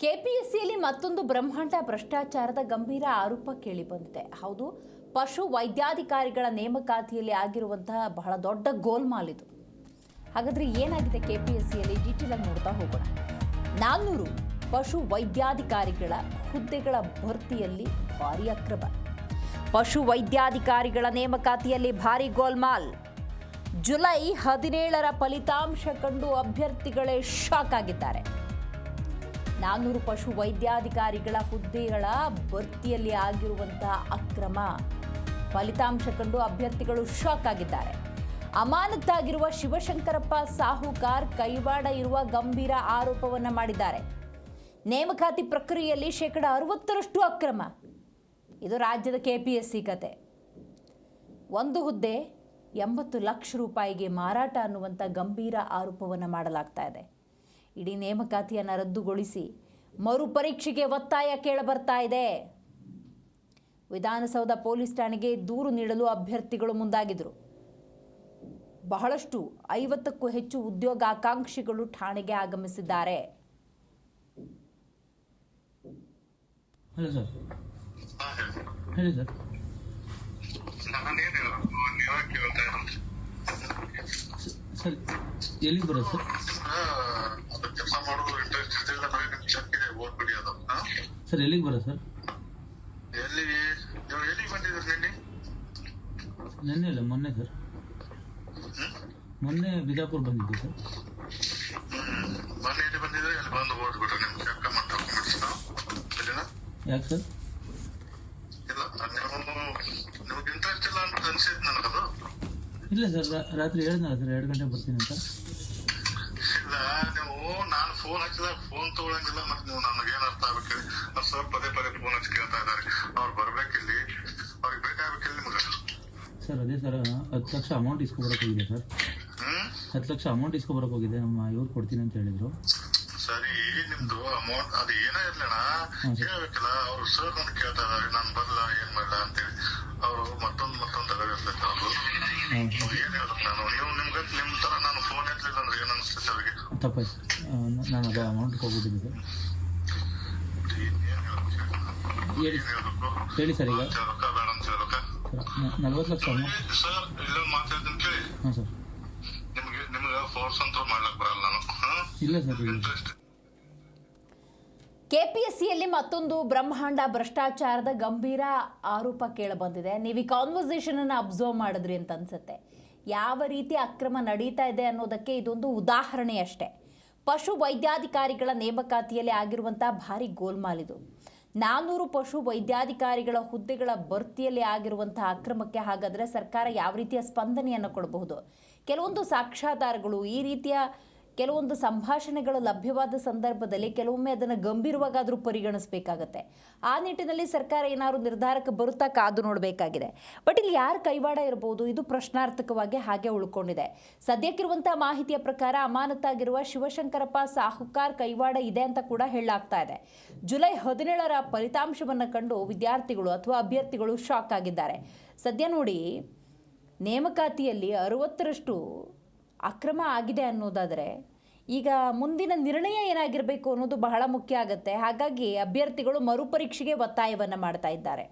ಕೆಪಿಎಸ್ಸಿಯಲ್ಲಿ ಮತ್ತೊಂದು ಬ್ರಹ್ಮಾಂಡ ಭ್ರಷ್ಟಾಚಾರದ ಗಂಭೀರ ಆರೋಪ ಕೇಳಿಬಂದಿದೆ. ಹೌದು, ಪಶು ವೈದ್ಯಾಧಿಕಾರಿಗಳ ನೇಮಕಾತಿಯಲ್ಲಿ ಆಗಿರುವಂತಹ ಬಹಳ ದೊಡ್ಡ ಗೋಲ್ಮಾಲ್ ಇದು. ಹಾಗಾದ್ರೆ ಏನಾಗಿದೆ ಕೆಪಿಎಸ್ಸಿಯಲ್ಲಿ ಡೀಟೇಲ್ ಆಗಿ ನೋಡ್ತಾ ಹೋಗೋಣ. 400 ಪಶು ವೈದ್ಯಾಧಿಕಾರಿಗಳ ಹುದ್ದೆಗಳ ಭರ್ತಿಯಲ್ಲಿ ಭಾರಿ ಅಕ್ರಮ. ಪಶು ವೈದ್ಯಾಧಿಕಾರಿಗಳ ನೇಮಕಾತಿಯಲ್ಲಿ ಭಾರಿ ಗೋಲ್ಮಾಲ್. ಜುಲೈ 17ರ ಫಲಿತಾಂಶ ಕಂಡು ಅಭ್ಯರ್ಥಿಗಳೇ ಶಾಕ್ ಆಗಿದ್ದಾರೆ. 400 ಪಶು ವೈದ್ಯಾಧಿಕಾರಿಗಳ ಹುದ್ದೆಗಳ ಭರ್ತಿಯಲ್ಲಿ ಆಗಿರುವಂತಹ ಅಕ್ರಮ ಫಲಿತಾಂಶ ಕಂಡು ಅಭ್ಯರ್ಥಿಗಳು ಶಾಕ್ ಆಗಿದ್ದಾರೆ. ಅಮಾನತಾಗಿರುವ ಶಿವಶಂಕರಪ್ಪ ಸಾಹುಕಾರ್ ಕೈವಾಡ ಇರುವ ಗಂಭೀರ ಆರೋಪವನ್ನು ಮಾಡಿದ್ದಾರೆ. ನೇಮಕಾತಿ ಪ್ರಕ್ರಿಯೆಯಲ್ಲಿ 60% ಅಕ್ರಮ. ಇದು ರಾಜ್ಯದ ಕೆಪಿಎಸ್ಸಿ ಕತೆ. ಒಂದು ಹುದ್ದೆ 80 ಲಕ್ಷ ರೂಪಾಯಿಗೆ ಮಾರಾಟ ಅನ್ನುವಂಥ ಗಂಭೀರ ಆರೋಪವನ್ನು ಮಾಡಲಾಗ್ತಾ ಇದೆ. ಇಡೀ ನೇಮಕಾತಿಯನ್ನು ರದ್ದುಗೊಳಿಸಿ ಮರುಪರೀಕ್ಷೆಗೆ ಒತ್ತಾಯ ಕೇಳಬರ್ತಾ ಇದೆ. ವಿಧಾನಸೌಧ ಪೊಲೀಸ್ ಠಾಣೆಗೆ ದೂರು ನೀಡಲು ಅಭ್ಯರ್ಥಿಗಳು ಮುಂದಾಗಿದ್ದರು. ಬಹಳಷ್ಟು 50ಕ್ಕೂ ಹೆಚ್ಚು ಉದ್ಯೋಗಾಕಾಂಕ್ಷಿಗಳು ಠಾಣೆಗೆ ಆಗಮಿಸಿದ್ದಾರೆ. ಹಲೋ ಸರ್, ಹೇಳಿ ಸರ್. ಸರ್ ಎಲ್ಲಿಗೆ ಬರೋದು ಸರ್? ಸರ್ ಎಲ್ಲಿಗೆ ಬರೋದು ಸರ್? ನೆನ್ನೆ ಅಲ್ಲ ಮೊನ್ನೆ ಸರ್. ಮೊನ್ನೆ ಬಿಜಾಪುರ ಬಂದಿದ್ದೆ ಸರ್. ಯಾಕೆ ಸರ್? ಇಲ್ಲ ಸರ್, ರಾತ್ರಿ ಹೇಳಿದ್ನಲ್ಲ ಸರ್ 2 ಗಂಟೆ ಬರ್ತೀನಿ ಅಂತ. ಇಲ್ಲ, ನಾನು ಫೋನ್ ಹಚ್ಚಿದಾಗ ಫೋನ್ ತಗೊಳಂಗಿಲ್ಲ. ಮತ್ತೆ ನೀವು ನನಗೇನು ಅರ್ಥ ಆಗ್ಬೇಕಿಲ್ಲ. ಸರ್ ಪದೇ ಫೋನ್ ಹಚ್ಚಿ ಕೇಳ್ತಾ ಇದ್ದಾರೆ. ಅವ್ರು ಬರ್ಬೇಕಿಲ್ಲಿ, ಅವ್ರಿಗೆ ಬೇಕಾಗ್ಬೇಕಿಲ್ಲ ನಿಮ್ಗೆ. ಸರ್ ಅದೇ ಸರ್, 10 ಲಕ್ಷ ಅಮೌಂಟ್ ಇಸ್ಕೊಬರಕ್ ಹೋಗಿದೆ ಸರ್. 10 ಲಕ್ಷ ಅಮೌಂಟ್ ಇಸ್ಕೊಬರಕ್ ಹೋಗಿದೆ. ನಮ್ಮ ಇವ್ರು ಕೊಡ್ತೀನಿ ಅಂತ ಹೇಳಿದ್ರು. ಸರಿ, ನಿಮ್ದು ಅಮೌಂಟ್ ಅದು ಏನೇ ಇರ್ಲಿಣ ಹೇಳ್ಬೇಕಿಲ್ಲ. ಅವ್ರು ಸರ್ ಅಂತ ಕೇಳ್ತಾ ಇದಾರೆ, ನಾನು ಬರಲ್ಲ ಏನ್ ಮಾಡಲ್ಲ ಅಂತೇಳಿ. ಅವರು ಮತ್ತೊಂದು ತಗೋಬೇಕು. ಅವ್ರು ಏನ್ ಹೇಳ್ಬೇಕು ನಾನು, ನೀವು ನಿಮ್ ತರ ನಾನು ಫೋನ್ ಎತ್ತಲಿಲ್ಲ ಅಂದ್ರೆ ಏನ್ ಅನಿಸ್ತೈತೆ ಅವ್ರಿಗೆ? ತಪ್ಪಾಯ್ತು, ನಾನು ಅದೇ ಅಮೌಂಟ್ ಹೋಗ್ಬಿಟ್ಟಿದ್ದೆ ಸರ್. ಹೇಳಿ ಸರ್. ಈಗ ರೊಕ್ಕ ಬೇಡ ಅಂತ ಹೇಳ್ಬೇಕ? 40 ಲಕ್ಷ ಅಮೌಂಟ್ ಸರ್ ಇಲ್ಲ ಮಾತಾಡ್ತೀನಿ ಕೇಳಿ. ಹಾಂ ಸರ್. ನಿಮ್ಗೆ ಫೋರ್ಸ್ ಅಂತ ಮಾಡ್ಲಕ್ ಬರಲ್ಲ ನಾನು. ಇಲ್ಲ ಸರ್. ಇಂಟ್ರೆಸ್ಟ್ ಕೆಪಿಎಸ್ಸಿಯಲ್ಲಿ ಮತ್ತೊಂದು ಬ್ರಹ್ಮಾಂಡ ಭ್ರಷ್ಟಾಚಾರದ ಗಂಭೀರ ಆರೋಪ ಕೇಳಬಂದಿದೆ. ನೀವು ಈ ಕಾನ್ವರ್ಸೇಷನ್ ಅನ್ನು ಅಬ್ಸರ್ವ್ ಮಾಡಿದ್ರಿ ಅಂತ ಅನ್ಸುತ್ತೆ. ಯಾವ ರೀತಿ ಅಕ್ರಮ ನಡೀತಾ ಇದೆ ಅನ್ನೋದಕ್ಕೆ ಇದೊಂದು ಉದಾಹರಣೆ ಅಷ್ಟೇ. ಪಶು ವೈದ್ಯಾಧಿಕಾರಿಗಳ ನೇಮಕಾತಿಯಲ್ಲಿ ಆಗಿರುವಂಥ ಭಾರಿ ಗೋಲ್ಮಾಲ್ ಇದು. 400 ಪಶು ವೈದ್ಯಾಧಿಕಾರಿಗಳ ಹುದ್ದೆಗಳ ಭರ್ತಿಯಲ್ಲಿ ಆಗಿರುವಂಥ ಅಕ್ರಮಕ್ಕೆ ಹಾಗಾದರೆ ಸರ್ಕಾರ ಯಾವ ರೀತಿಯ ಸ್ಪಂದನೆಯನ್ನು ಕೊಡಬಹುದು? ಕೆಲವೊಂದು ಸಾಕ್ಷ್ಯಾಧಾರಗಳು, ಈ ರೀತಿಯ ಕೆಲವೊಂದು ಸಂಭಾಷಣೆಗಳು ಲಭ್ಯವಾದ ಸಂದರ್ಭದಲ್ಲಿ ಕೆಲವೊಮ್ಮೆ ಅದನ್ನು ಗಂಭೀರವಾಗಾದರೂ ಪರಿಗಣಿಸಬೇಕಾಗತ್ತೆ. ಆ ನಿಟ್ಟಿನಲ್ಲಿ ಸರ್ಕಾರ ಏನಾದರೂ ನಿರ್ಧಾರಕ್ಕೆ ಬರುತ್ತಾ ಕಾದು ನೋಡಬೇಕಾಗಿದೆ. ಬಟ್ ಇಲ್ಲಿ ಯಾರು ಕೈವಾಡ ಇರಬಹುದು, ಇದು ಪ್ರಶ್ನಾರ್ಥಕವಾಗಿ ಹಾಗೆ ಉಳ್ಕೊಂಡಿದೆ. ಸದ್ಯಕ್ಕಿರುವಂಥ ಮಾಹಿತಿಯ ಪ್ರಕಾರ ಅಮಾನತಾಗಿರುವ ಶಿವಶಂಕರಪ್ಪ ಸಾಹುಕಾರ್ ಕೈವಾಡ ಇದೆ ಅಂತ ಕೂಡ ಹೇಳಲಾಗ್ತಾ ಇದೆ. ಜುಲೈ 17ರ ಫಲಿತಾಂಶವನ್ನು ಕಂಡು ವಿದ್ಯಾರ್ಥಿಗಳು ಅಥವಾ ಅಭ್ಯರ್ಥಿಗಳು ಶಾಕ್ ಆಗಿದ್ದಾರೆ. ಸದ್ಯ ನೋಡಿ, ನೇಮಕಾತಿಯಲ್ಲಿ 60ರಷ್ಟು ಅಕ್ರಮ ಆಗಿದೆ ಅನ್ನೋದಾದರೆ ಈಗ ಮುಂದಿನ ನಿರ್ಣಯ ಏನಾಗಿರಬೇಕು ಅನ್ನೋದು ಬಹಳ ಮುಖ್ಯ ಆಗುತ್ತೆ. ಹಾಗಾಗಿ ಅಭ್ಯರ್ಥಿಗಳು ಮರುಪರೀಕ್ಷೆಗೆ ಒತ್ತಾಯವನ್ನು ಮಾಡ್ತಾ ಇದ್ದಾರೆ.